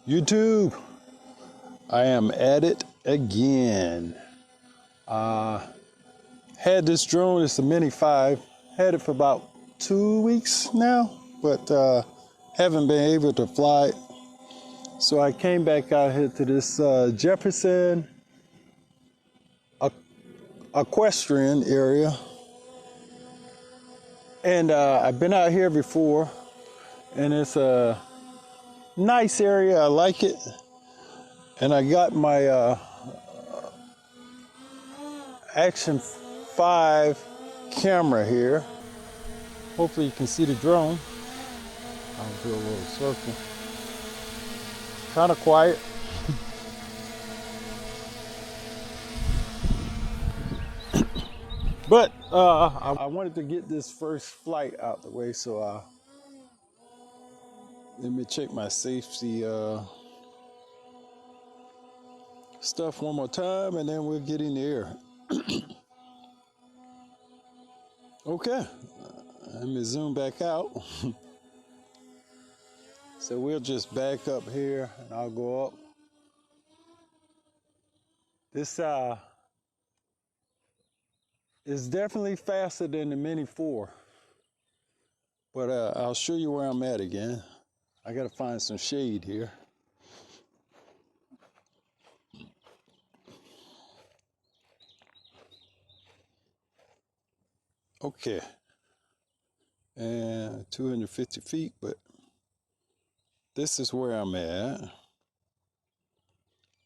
YouTube, I am at it again. Had this drone, it's a Mini 5, had it for about 2 weeks now, but haven't been able to fly it. So I came back out here to this Jefferson equestrian area. And I've been out here before, and it's a nice area. I like it. And I got my Action 5 camera here. Hopefully you can see the drone. I'll do a little circle. Kind of quiet. But I wanted to get this first flight out the way, so let me check my safety stuff one more time, and then we'll get in the air. Okay, let me zoom back out. So we'll just back up here, and I'll go up. This is definitely faster than the Mini 4, but I'll show you where I'm at again. I gotta find some shade here. Okay, and 250 feet, but this is where I'm at.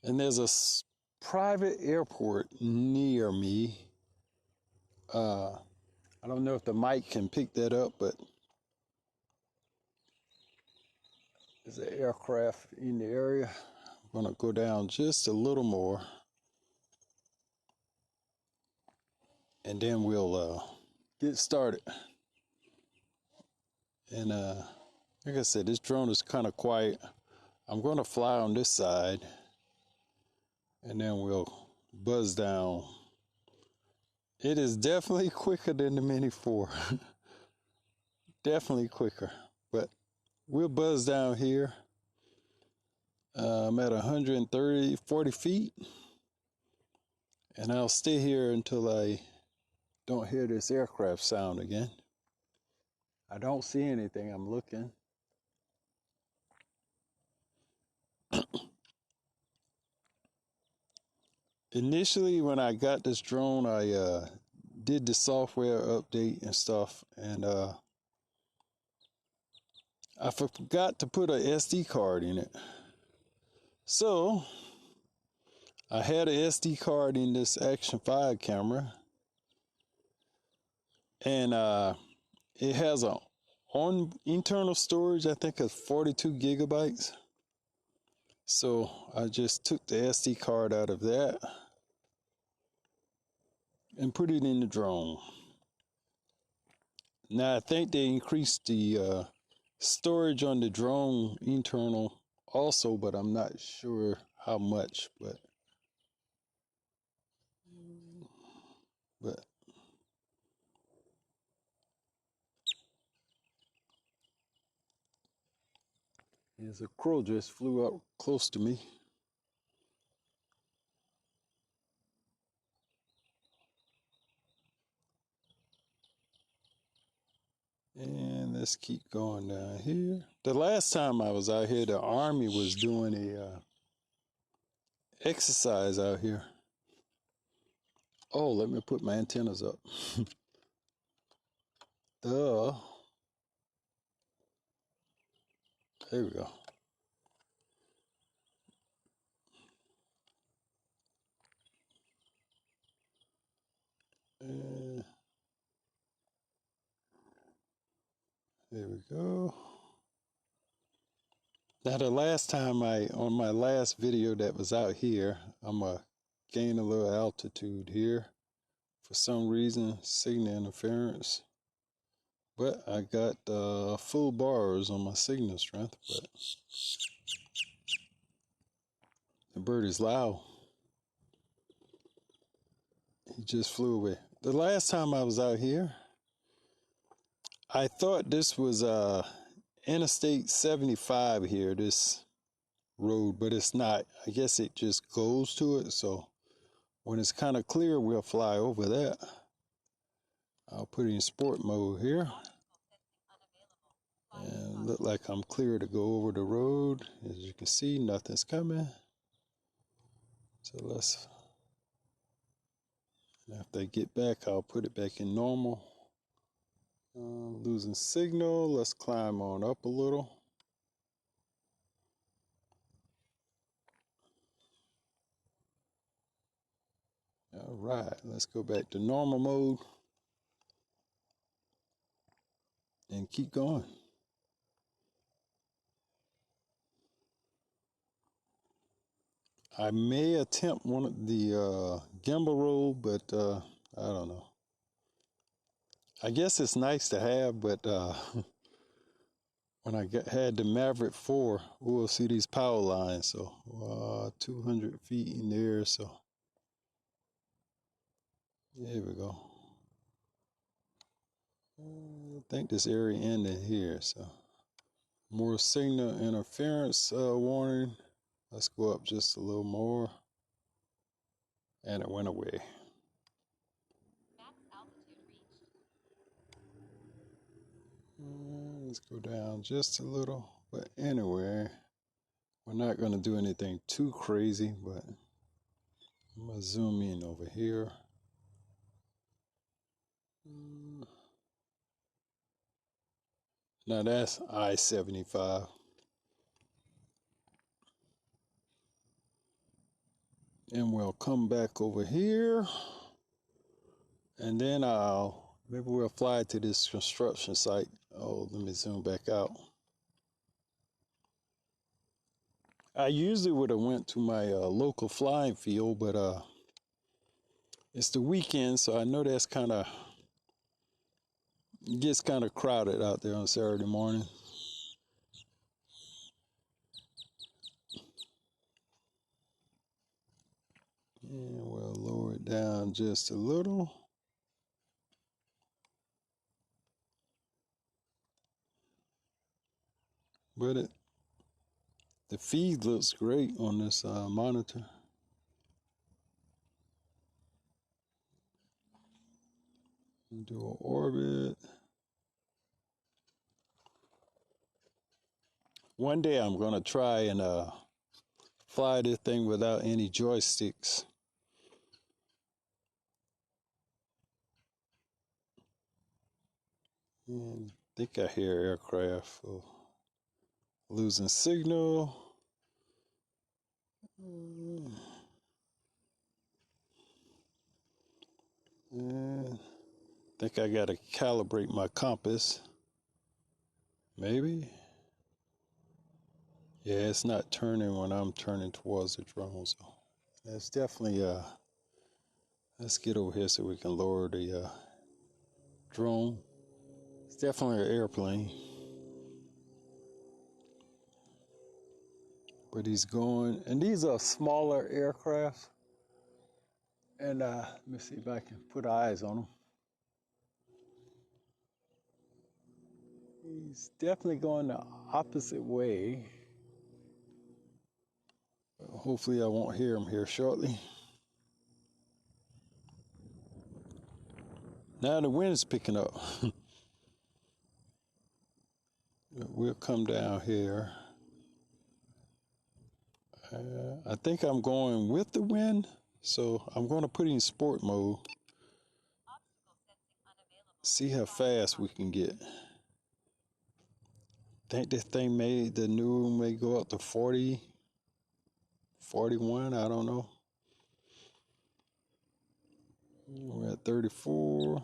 And there's a private airport near me. I don't know if the mic can pick that up, but there's an aircraft in the area. I'm gonna go down just a little more, and then we'll get started. And like I said, this drone is kind of quiet. I'm gonna fly on this side, and then we'll buzz down. It is definitely quicker than the Mini 4. Definitely quicker, but we'll buzz down here. I'm at 40 feet, and I'll stay here until I don't hear this aircraft sound again. I don't see anything. I'm looking. Initially, when I got this drone, I did the software update and stuff, and I forgot to put an SD card in it. So I had an SD card in this Action 5 camera, and it has a internal storage, I think, of 42 gigabytes. So I just took the SD card out of that and put it in the drone. Now I think they increased the storage on the drone internal also, but I'm not sure how much. But there's a crow just flew up close to me. And let's keep going down here. The last time I was out here, the Army was doing a exercise out here. Oh, let me put my antennas up. Duh. There we go. There we go. Now the last time on my last video that was out here, I'm gonna gain a little altitude here. For some reason, signal interference. But I got full bars on my signal strength, but the bird is loud. He just flew away. The last time I was out here, I thought this was Interstate 75 here, this road, but it's not. I guess it just goes to it. So when it's kind of clear, we'll fly over that. I'll put it in sport mode here. And look like I'm clear to go over the road. As you can see, nothing's coming. So let's, after I get back, I'll put it back in normal. Losing signal. Let's climb on up a little. All right, let's go back to normal mode and keep going. I may attempt one of the gimbal roll, but I don't know. I guess it's nice to have, but when I had the Maverick 4, we'll see these power lines. So 200 feet in the air. So there we go. I think this area ended here. So more signal interference warning. Let's go up just a little more. And it went away. Let's go down just a little. But anyway, we're not going to do anything too crazy, but I'm going to zoom in over here. Now that's I-75. And we'll come back over here. And then maybe we'll fly to this construction site. Oh, let me zoom back out. I usually would have went to my local flying field, but it's the weekend, so I know that's it gets kind of crowded out there on Saturday morning. And we'll lower it down just a little. But the feed looks great on this monitor. Do an orbit. One day I'm going to try and fly this thing without any joysticks. And I think I hear aircraft. So losing signal. And I think I got to calibrate my compass. Maybe. Yeah, it's not turning when I'm turning towards the drone. So that's definitely let's get over here so we can lower the drone. It's definitely an airplane. But he's going, and these are smaller aircraft. And let me see if I can put eyes on him. He's definitely going the opposite way. Hopefully I won't hear him here shortly. Now the wind's picking up. We'll come down here. I think I'm going with the wind, so I'm going to put it in sport mode. See how fast we can get. Think this thing the new one may go up to 40, 41, I don't know. We're at 34.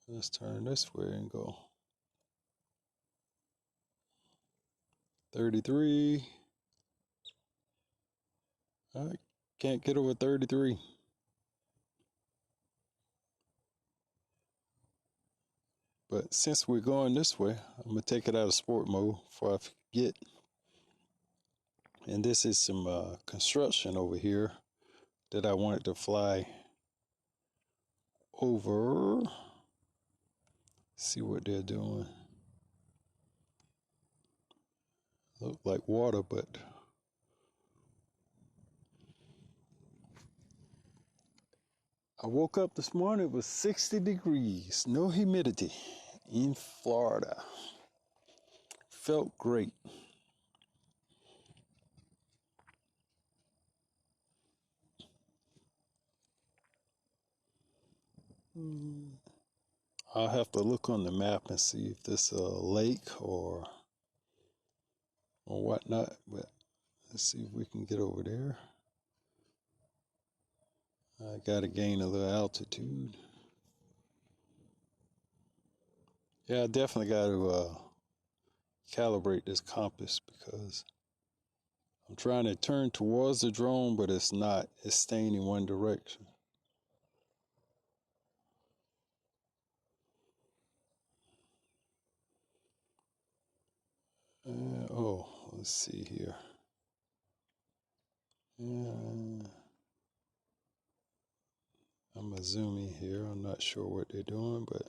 Let's turn this way and go. 33. I can't get over 33. But since we're going this way, I'm going to take it out of sport mode before I forget. And this is some construction over here that I wanted to fly over. See what they're doing. Look like water, but I woke up this morning, it was 60 degrees, no humidity in Florida. Felt great. I'll have to look on the map and see if this is a lake or whatnot, but let's see if we can get over there. I gotta gain a little altitude. Yeah, I definitely got to calibrate this compass because I'm trying to turn towards the drone, but it's not. It's staying in one direction. Oh, let's see here. I'm gonna zoom in here. I'm not sure what they're doing, but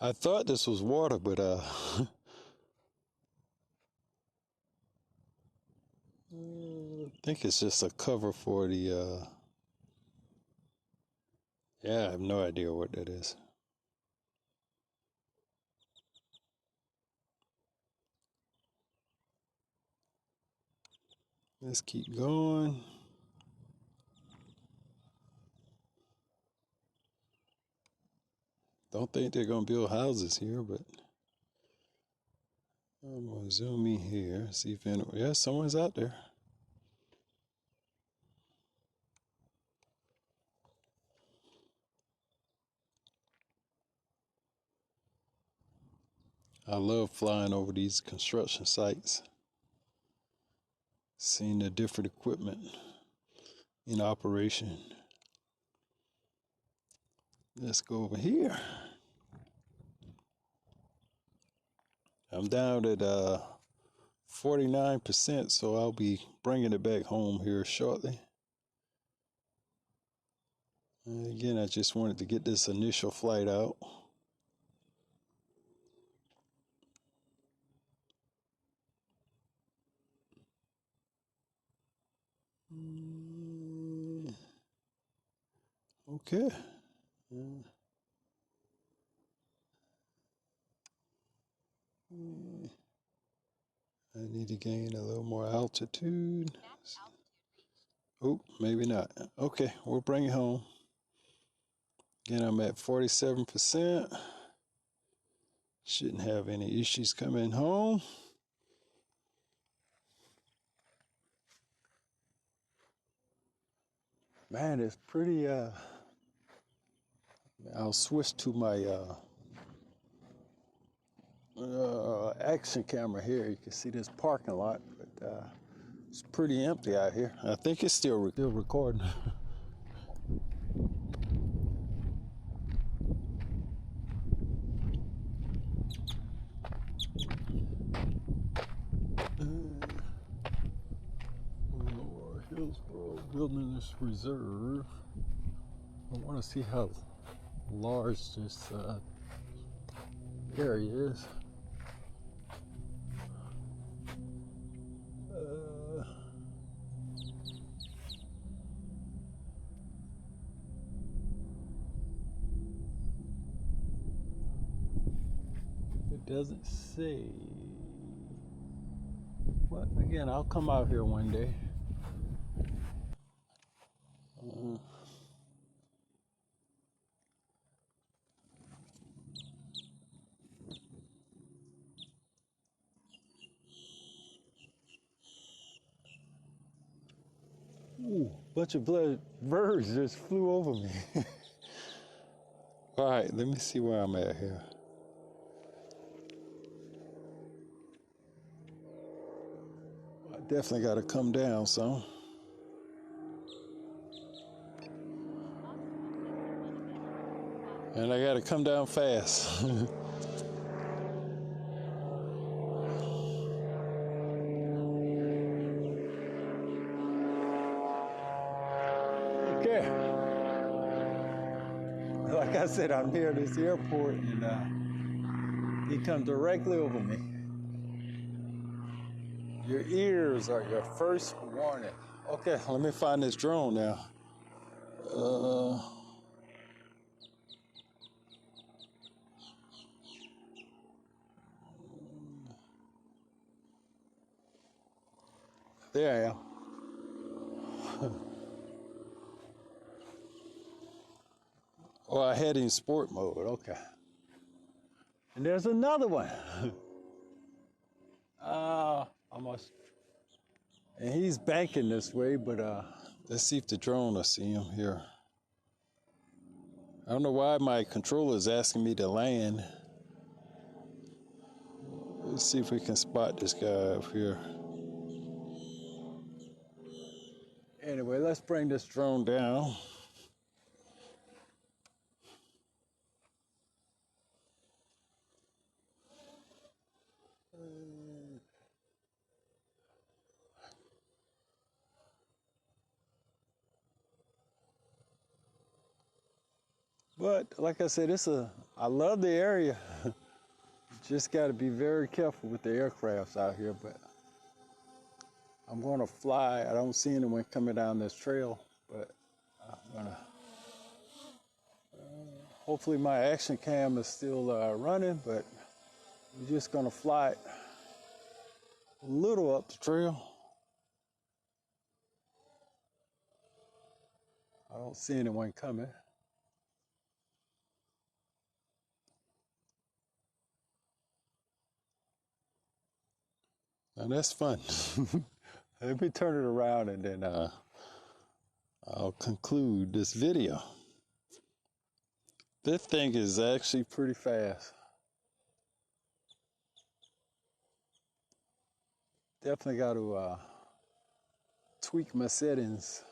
I thought this was water, but I think it's just a cover for the yeah, I have no idea what that is. Let's keep going. Don't think they're gonna build houses here, but I'm gonna zoom in here, see if anyone, yeah, someone's out there. I love flying over these construction sites, seeing the different equipment in operation. Let's go over here. I'm down at 49%, so I'll be bringing it back home here shortly. And again, I just wanted to get this initial flight out. Okay. I need to gain a little more altitude. Oh, maybe not. Okay, we'll bring it home. Again, I'm at 47%. Shouldn't have any issues coming home. Man, it's pretty, I'll switch to my action camera here. You can see this parking lot, but it's pretty empty out here. I think it's still recording. Hillsboro Wilderness Reserve. I want to see how large this area is. It doesn't say. But again, I'll come out here one day. Ooh, bunch of birds just flew over me. All right, let me see where I'm at here. I definitely got to come down some. And I got to come down fast. Okay. Like I said, I'm near this airport and he comes directly over me. Your ears are your first warning. Okay, let me find this drone now. There I am. Oh, I had it in sport mode. Okay. And there's another one. Almost. And he's banking this way, but let's see if the drone will see him here. I don't know why my controller is asking me to land. Let's see if we can spot this guy up here. Anyway, let's bring this drone down. But like I said, I love the area. Just got to be very careful with the aircrafts out here. But I'm going to fly. I don't see anyone coming down this trail, but I'm gonna. Hopefully my action cam is still running, but we're just gonna fly it a little up the trail. I don't see anyone coming. Now that's fun. Let me turn it around and then I'll conclude this video. This thing is actually pretty fast. Definitely got to tweak my settings.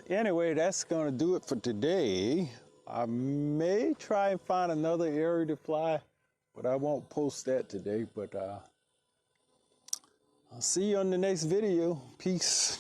Anyway, that's going to do it for today. I may try and find another area to fly, but I won't post that today. But I'll see you on the next video. Peace.